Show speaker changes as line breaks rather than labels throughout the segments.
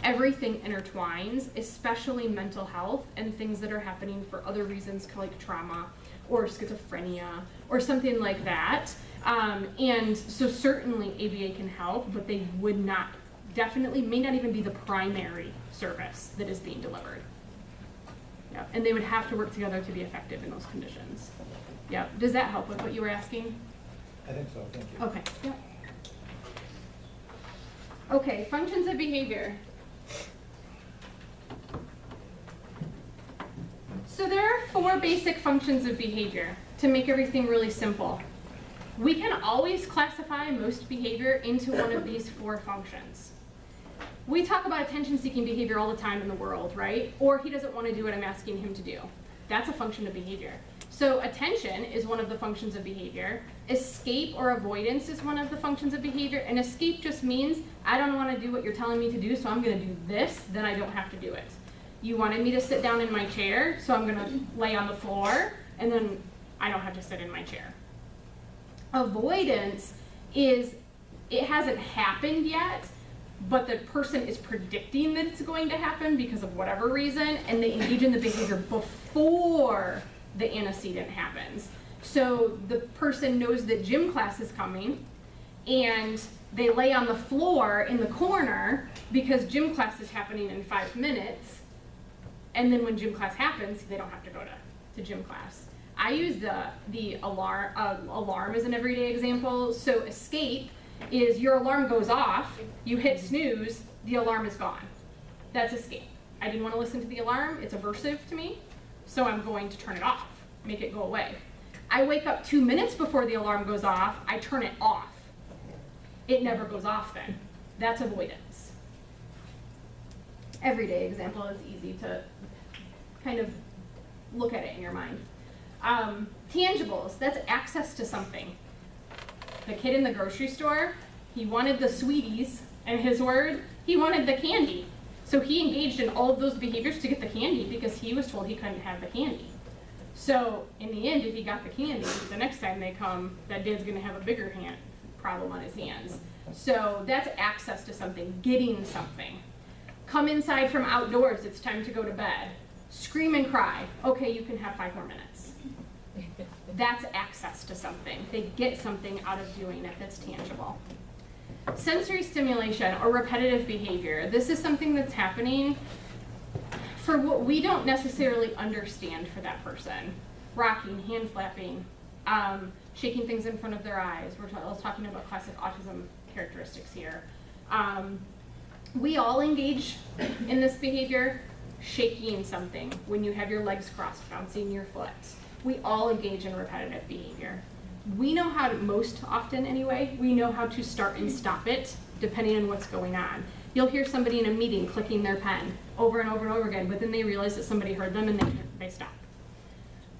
everything intertwines, especially mental health and things that are happening for other reasons like trauma or schizophrenia or something like that. And so certainly ABA can help, but they would not, definitely may not even be the primary service that is being delivered. Yeah, and they would have to work together to be effective in those conditions. Yeah, does that help with what you were asking?
I think so, thank you.
Okay, yeah. Okay, functions of behavior. So there are 4 basic functions of behavior to make everything really simple. We can always classify most behavior into one of these 4 functions. We talk about attention-seeking behavior all the time in the world, right? Or he doesn't want to do what I'm asking him to do. That's a function of behavior. So attention is one of the functions of behavior. Escape or avoidance is one of the functions of behavior. And escape just means, I don't want to do what you're telling me to do, so I'm going to do this, then I don't have to do it. You wanted me to sit down in my chair, so I'm going to lay on the floor, and then I don't have to sit in my chair. Avoidance is, it hasn't happened yet, but the person is predicting that it's going to happen because of whatever reason, and they engage in the behavior before the antecedent happens. So the person knows that gym class is coming, and they lay on the floor in the corner because gym class is happening in 5 minutes, and then when gym class happens, they don't have to go to gym class. I use the alarm as an everyday example. So escape is your alarm goes off, you hit snooze, the alarm is gone. That's escape. I didn't want to listen to the alarm, it's aversive to me, so I'm going to turn it off, make it go away. I wake up 2 minutes before the alarm goes off, I turn it off. It never goes off then. That's avoidance. Everyday example is easy to kind of look at it in your mind. Tangibles, that's access to something. The kid in the grocery store, he wanted the sweeties, and his word, he wanted the candy. So he engaged in all of those behaviors to get the candy because he was told he couldn't have the candy. So in the end, if he got the candy, the next time they come, that dad's gonna have a bigger problem on his hands. So that's access to something, getting something. Come inside from outdoors, it's time to go to bed. Scream and cry, okay, you can have 5 more minutes. That's access to something. They get something out of doing it that's tangible. Sensory stimulation or repetitive behavior. This is something that's happening for what we don't necessarily understand for that person. Rocking, hand flapping, shaking things in front of their eyes. We're talking about classic autism characteristics here. We all engage in this behavior. Shaking something when you have your legs crossed, bouncing your foot. We all engage in repetitive behavior. We know how to, most often anyway, we know how to start and stop it depending on what's going on. You'll hear somebody in a meeting clicking their pen over and over and over again, but then they realize that somebody heard them and they stop.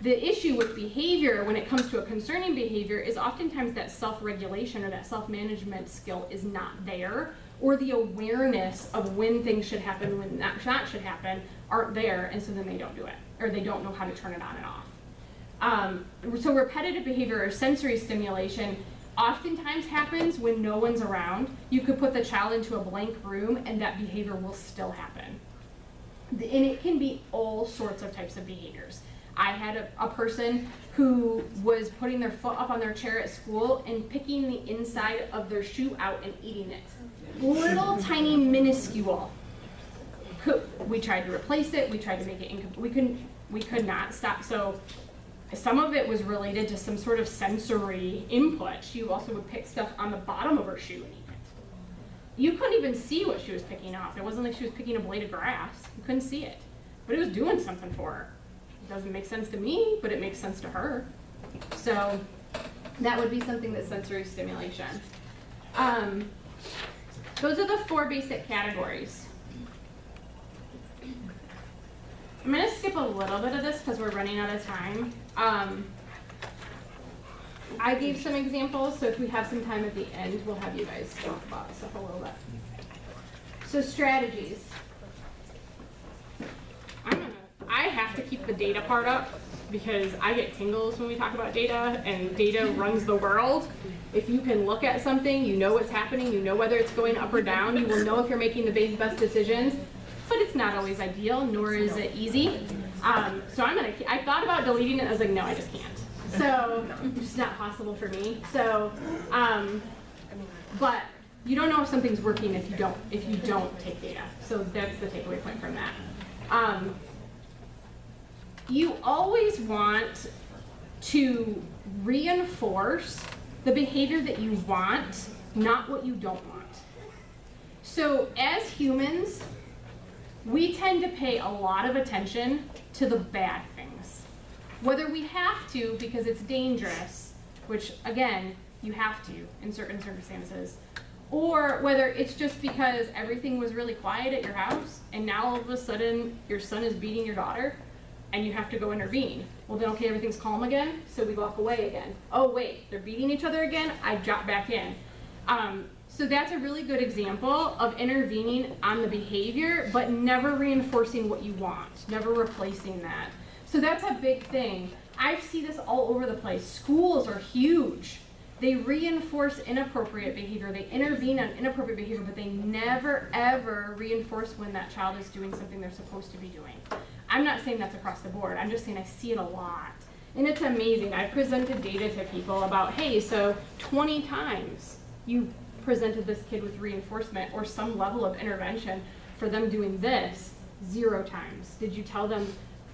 The issue with behavior when it comes to a concerning behavior is oftentimes that self-regulation or that self-management skill is not there, or the awareness of when things should happen, when not should happen, aren't there, and so then they don't do it, or they don't know how to turn it on and off. So repetitive behavior or sensory stimulation oftentimes happens when no one's around. You could put the child into a blank room and that behavior will still happen. And it can be all sorts of types of behaviors. I had a person who was putting their foot up on their chair at school and picking the inside of their shoe out and eating it. Little tiny minuscule. We tried to replace it, we tried to make it incomplete. We could not stop. So some of it was related to some sort of sensory input. She also would pick stuff on the bottom of her shoe and eat it. You couldn't even see what she was picking off. It wasn't like she was picking a blade of grass. You couldn't see it. But it was doing something for her. It doesn't make sense to me, but it makes sense to her. So that would be something that's sensory stimulation. Those are the 4 basic categories. I'm going to skip a little bit of this because we're running out of time. I gave some examples, so if we have some time at the end, we'll have you guys talk about stuff a little bit. So strategies. I have to keep the data part up because I get tingles when we talk about data, and data runs the world. If you can look at something, you know what's happening, you know whether it's going up or down, you will know if you're making the best decisions, but it's not always ideal, nor is it easy. So I thought about deleting it, I was like, no, I just can't. So, it's just not possible for me. So, but you don't know if something's working if you don't take data. So that's the takeaway point from that. You always want to reinforce the behavior that you want, not what you don't want. So as humans, we tend to pay a lot of attention to the bad things. Whether we have to because it's dangerous, which again, you have to in certain circumstances, or whether it's just because everything was really quiet at your house and now all of a sudden your son is beating your daughter and you have to go intervene. Well then, okay, everything's calm again, so we walk away again. Oh wait, they're beating each other again, I drop back in. So that's a really good example of intervening on the behavior, but never reinforcing what you want, never replacing that. So that's a big thing. I see this all over the place. Schools are huge. They reinforce inappropriate behavior, they intervene on inappropriate behavior, but they never ever reinforce when that child is doing something they're supposed to be doing. I'm not saying that's across the board, I'm just saying I see it a lot. And it's amazing. I presented data to people about, hey, so 20 times you presented this kid with reinforcement or some level of intervention for them doing this, 0 times. Did you tell them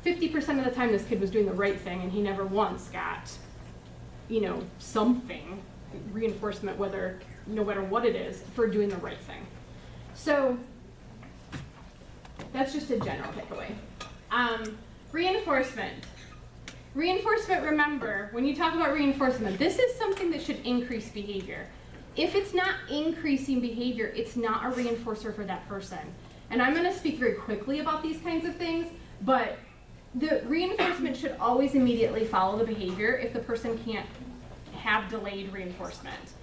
50% of the time this kid was doing the right thing and he never once got, you know, something, reinforcement, no matter what it is, for doing the right thing. So that's just a general takeaway. Reinforcement. Reinforcement, remember, when you talk about reinforcement, this is something that should increase behavior. If it's not increasing behavior, it's not a reinforcer for that person. And I'm going to speak very quickly about these kinds of things, but the reinforcement should always immediately follow the behavior if the person can't have delayed reinforcement.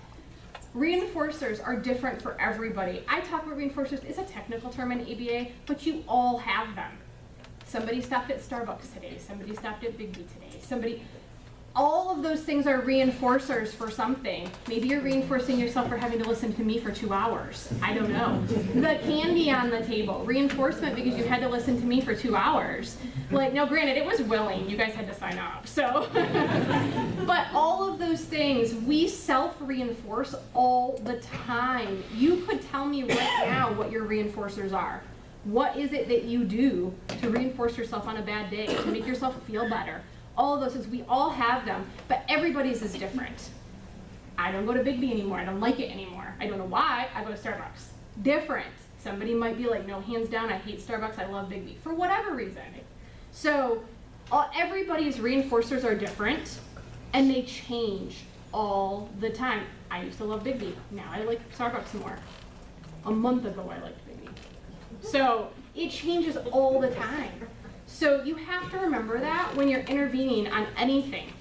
Reinforcers are different for everybody. I talk about reinforcers, it's a technical term in ABA, but you all have them. Somebody stopped at Starbucks today, somebody stopped at Big B today, all of those things are reinforcers for something. Maybe you're reinforcing yourself for having to listen to me for 2 hours. I don't know. The candy on the table, reinforcement because you had to listen to me for 2 hours. Like, no, granted, it was willing. You guys had to sign up, so. But all of those things, we self-reinforce all the time. You could tell me right now what your reinforcers are. What is it that you do to reinforce yourself on a bad day, to make yourself feel better? All of those things, we all have them, but everybody's is different. I don't go to Big B anymore, I don't like it anymore. I don't know why, I go to Starbucks. Different. Somebody might be like, no, hands down, I hate Starbucks, I love Big B, for whatever reason. So, everybody's reinforcers are different, and they change all the time. I used to love Big B, now I like Starbucks more. A month ago I liked Big B. So, it changes all the time. So you have to remember that when you're intervening on anything,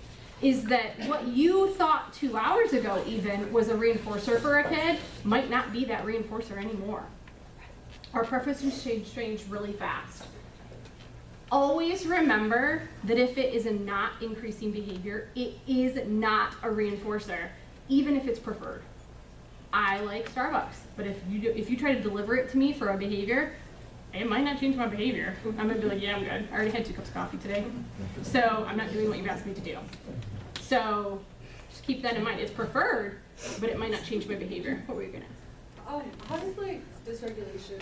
is that what you thought 2 hours ago even was a reinforcer for a kid might not be that reinforcer anymore. Our preferences change really fast. Always remember that if it is a not increasing behavior, it is not a reinforcer, even if it's preferred. I like Starbucks, but if you try to deliver it to me for a behavior, it might not change my behavior. I'm gonna be like, yeah, I'm good. I already had 2 cups of coffee today. So I'm not doing what you've asked me to do. So just keep that in mind. It's preferred, but it might not change my behavior. What were you gonna ask?
How does like dysregulation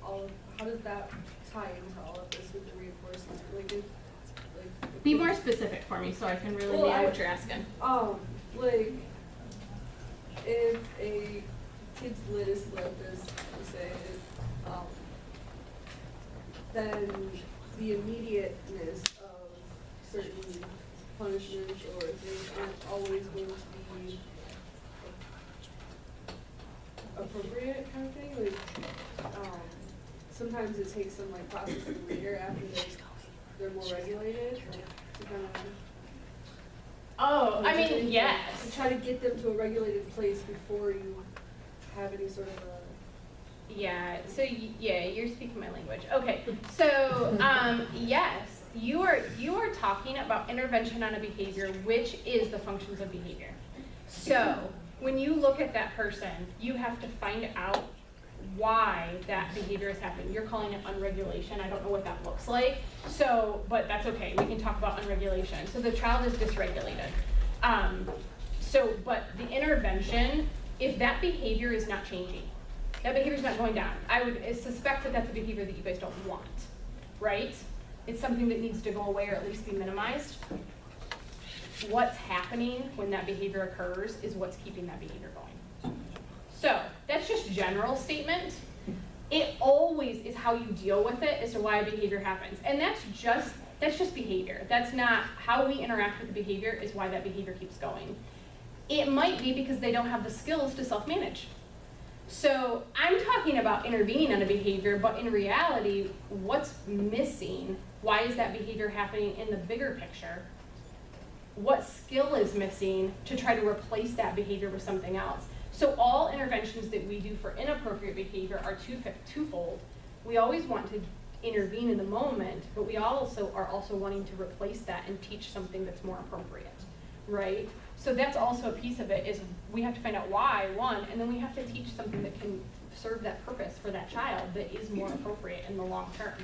and how does that tie into all of this with the reinforcement?
Be more specific for me so I can really nail what you're asking.
Like if a kid's lid is lit, as you say, then the immediateness of certain punishments or things aren't always going to be appropriate kind of thing. Like, sometimes it takes some like processing later after they're more regulated to kind of.
Oh, I mean, yes.
To try to get them to a regulated place before you have any sort of a.
Yeah, so yeah, you're speaking my language. Okay, so yes, you are talking about intervention on a behavior, which is the functions of behavior. So when you look at that person, you have to find out why that behavior is happening. You're calling it unregulation. I don't know what that looks like. So, but that's okay. We can talk about unregulation. So the child is dysregulated. But the intervention, if that behavior is not changing, that behavior is not going down, I would suspect that that's a behavior that you guys don't want, right? It's something that needs to go away or at least be minimized. What's happening when that behavior occurs is what's keeping that behavior going. So that's just general statement. It always is how you deal with it as to why a behavior happens. And that's just behavior. That's not how we interact with the behavior is why that behavior keeps going. It might be because they don't have the skills to self-manage. So I'm talking about intervening on a behavior, but in reality, what's missing? Why is that behavior happening in the bigger picture? What skill is missing to try to replace that behavior with something else? So all interventions that we do for inappropriate behavior are twofold. We always want to intervene in the moment, but we also are wanting to replace that and teach something that's more appropriate, right? So that's also a piece of it, is we have to find out why, one, and then we have to teach something that can serve that purpose for that child that is more appropriate in the long term.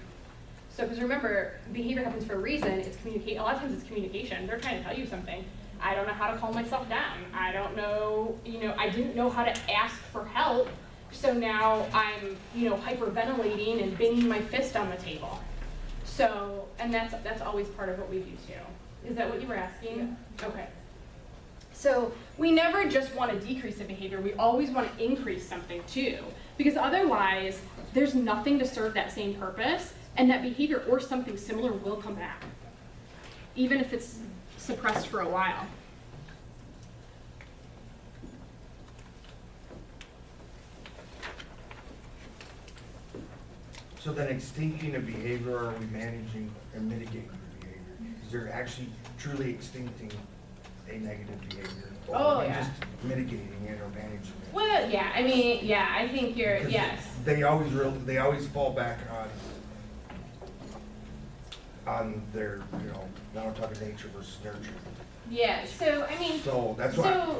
So, because remember, behavior happens for a reason. It's a lot of times it's communication. They're trying to tell you something. I don't know how to calm myself down. I don't know, I didn't know how to ask for help. So now I'm, hyperventilating and banging my fist on the table. So, and that's always part of what we do too. Is that what you were asking? Yeah. Okay. So we never just want to decrease a behavior. We always want to increase something too, because otherwise there's nothing to serve that same purpose, and that behavior or something similar will come back, even if it's suppressed for a while.
So then extincting a behavior, are we managing and mitigating the behavior? Is there actually truly extincting a negative behavior? Or are we just mitigating it or managing it?
Well, yeah, I think yes.
They always fall back on their, now I'm talking nature versus nurture.
Yeah, so
that's why.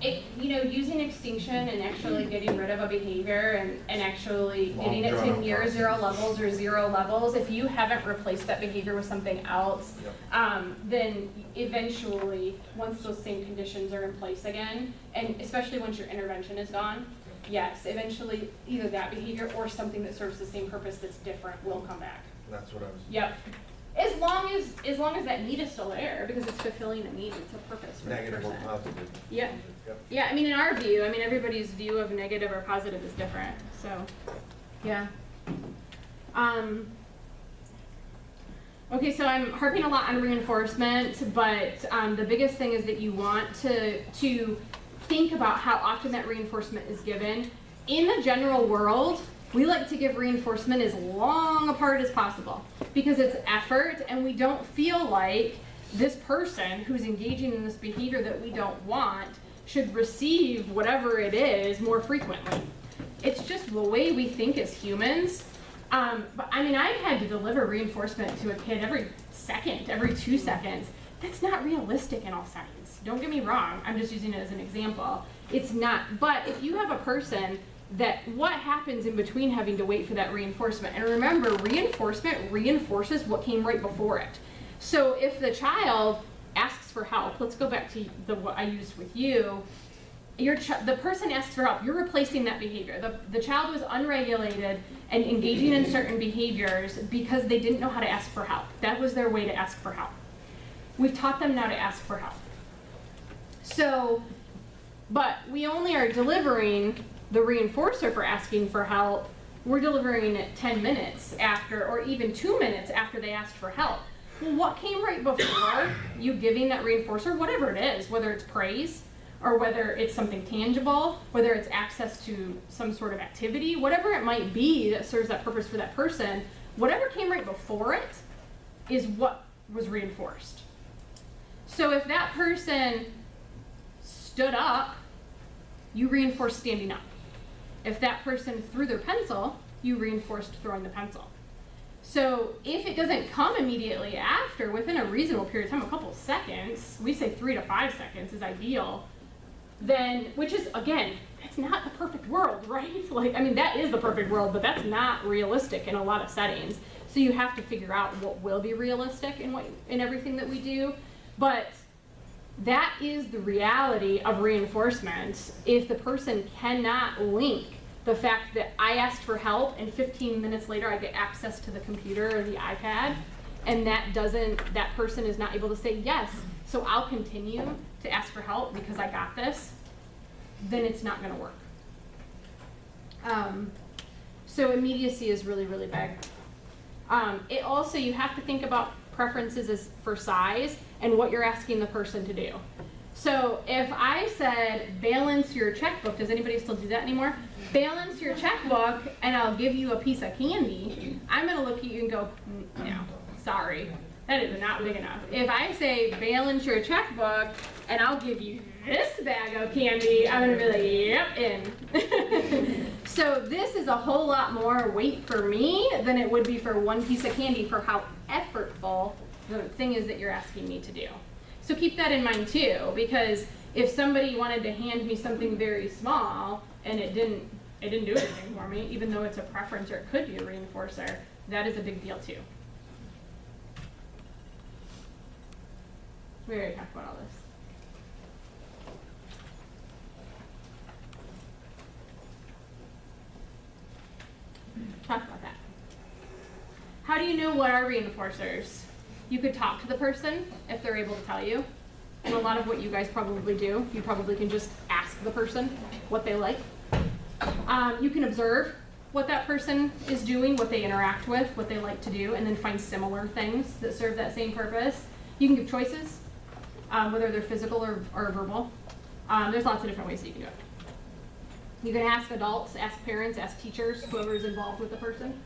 Using extinction and actually getting rid of a behavior and actually getting it to near zero levels or zero levels, if you haven't replaced that behavior with something else, then eventually, once those same conditions are in place again, and especially once your intervention is gone, yes, eventually either that behavior or something that serves the same purpose that's different will come back.
That's what I was.
Yep. As long as that need is still there, because it's fulfilling a need, it's a purpose for
negative
the person.
or positive.
Yeah.
Yep.
Yeah, in our view, everybody's view of negative or positive is different. So, yeah. Okay, so I'm harping a lot on reinforcement, but the biggest thing is that you want to think about how often that reinforcement is given. In the general world, we like to give reinforcement as long apart as possible because it's effort, and we don't feel like this person who's engaging in this behavior that we don't want should receive whatever it is more frequently. It's just the way we think as humans. But I've had to deliver reinforcement to a kid every 2 seconds. That's not realistic in all settings. Don't get me wrong. I'm just using it as an example. It's not. But if you have a person that what happens in between having to wait for that reinforcement, and remember, reinforcement reinforces what came right before it. So if the child asks for help, let's go back to what I used with you. The person asks for help, you're replacing that behavior. The child was unregulated and engaging in certain behaviors because they didn't know how to ask for help. That was their way to ask for help. We've taught them now to ask for help. So, but we only are delivering the reinforcer for asking for help. We're delivering it 10 minutes after, or even 2 minutes after they asked for help. Well, what came right before you giving that reinforcer, whatever it is, whether it's praise, or whether it's something tangible, whether it's access to some sort of activity, whatever it might be that serves that purpose for that person, whatever came right before it is what was reinforced. So if that person stood up, you reinforced standing up. If that person threw their pencil, you reinforced throwing the pencil. So if it doesn't come immediately after, within a reasonable period of time, a couple of seconds, we say 3 to 5 seconds is ideal. then, which is, again, that's not the perfect world, right? Like, I mean, that is the perfect world, but that's not realistic in a lot of settings. So you have to figure out what will be realistic in everything that we do. But that is the reality of reinforcement. If the person cannot link the fact that I asked for help and 15 minutes later I get access to the computer or the iPad, and that person is not able to say yes, so I'll continue to ask for help because I got this, then it's not gonna work. So immediacy is really, really big. It also, you have to think about preferences for size and what you're asking the person to do. So if I said, balance your checkbook, does anybody still do that anymore? Balance your checkbook and I'll give you a piece of candy, I'm gonna look at you and go, no, sorry, that is not big enough. If I say, balance your checkbook and I'll give you this bag of candy, I'm gonna be like, yep, in. So this is a whole lot more weight for me than it would be for one piece of candy for how effortful the thing is that you're asking me to do. So keep that in mind too, because if somebody wanted to hand me something very small and it didn't do anything for me, even though it's a preference or it could be a reinforcer, that is a big deal too. We already talked about all this. Talk about that. How do you know what are reinforcers? You could talk to the person if they're able to tell you. And a lot of what you guys probably do, you probably can just ask the person what they like. You can observe what that person is doing, what they interact with, what they like to do, and then find similar things that serve that same purpose. You can give choices, whether they're physical or verbal. There's lots of different ways that you can do it. You can ask adults, ask parents, ask teachers, whoever's involved with the person.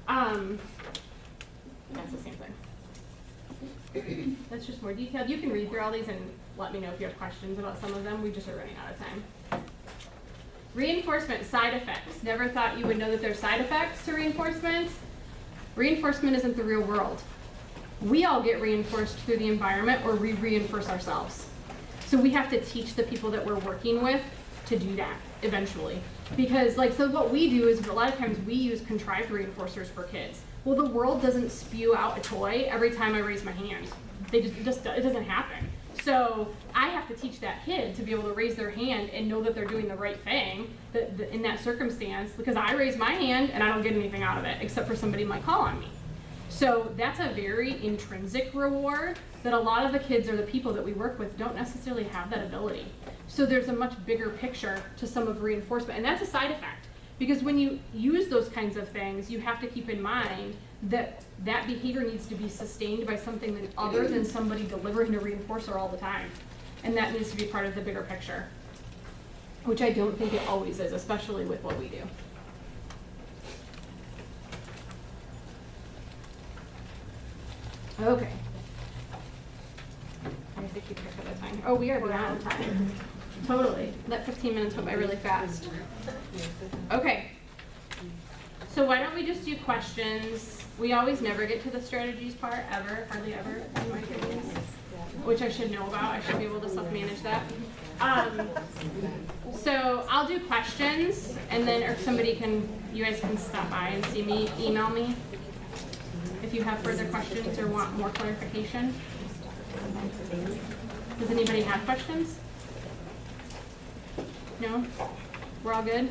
That's the same thing. That's just more detailed. You can read through all these and let me know if you have questions about some of them. We just are running out of time. Reinforcement side effects. Never thought you would know that there's side effects to reinforcement. Reinforcement isn't the real world. We all get reinforced through the environment or we reinforce ourselves. So we have to teach the people that we're working with to do that eventually. Because so what we do is a lot of times we use contrived reinforcers for kids. Well, the world doesn't spew out a toy every time I raise my hand. It doesn't happen. So I have to teach that kid to be able to raise their hand and know that they're doing the right thing in that circumstance, because I raise my hand and I don't get anything out of it except for somebody might call on me. So that's a very intrinsic reward that a lot of the kids or the people that we work with don't necessarily have that ability. So there's a much bigger picture to some of reinforcement, and that's a side effect. Because when you use those kinds of things, you have to keep in mind that that behavior needs to be sustained by something other than somebody delivering a reinforcer all the time. And that needs to be part of the bigger picture, which I don't think it always is, especially with what we do. Okay. I have to keep track of the time. Oh, we are beyond time. Totally. That 15 minutes went by really fast. Okay. So why don't we just do questions? We always never get to the strategies part, ever, hardly ever, in my opinion, which I should know about. I should be able to self-manage that. So I'll do questions, and then if you guys can stop by and see me, email me if you have further questions or want more clarification. Does anybody have questions? No? We're all good?